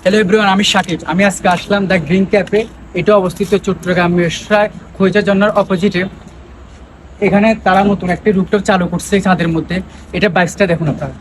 Hello everyone, আমি শাকিব। আমি আজকে আসলাম দ্য গ্রিন ক্যাফে। এটা অবস্থিত চট্টগ্রাম মেশরায় খৈজা ঝর্ণার অপোজিটে। এখানে তারা নতুন একটি রুপটপ চালু করছে ছাদের মধ্যে। এটা বাইকটা দেখুন আপনারা।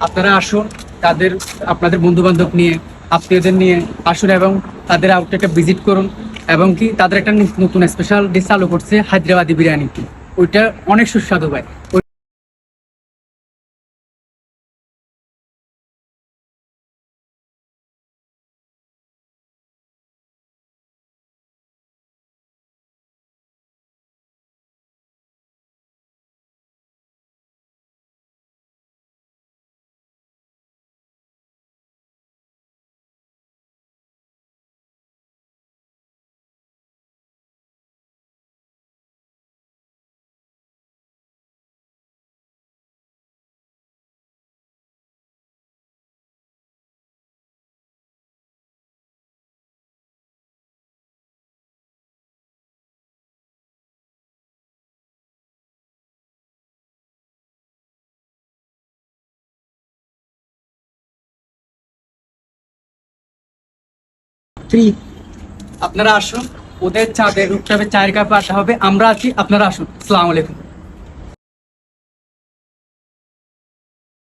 আপনারা আসুন, তাদের আপনাদের বন্ধু বান্ধব নিয়ে, আত্মীয়দের নিয়ে আসুন এবং তাদের আউটলেটটা ভিজিট করুন। এবং কি তাদের একটা নতুন স্পেশাল ডিশ চালু করছে, হায়দ্রাবাদি বিরিয়ানি। ওইটা অনেক সুস্বাদু ভাই। থ্রি, আপনারা আসুন, ওদের চাঁদের রূপটাপে চায়ের কাপে আসা হবে। আমরা আছি, আপনারা আসুন। আসসালামু আলাইকুম।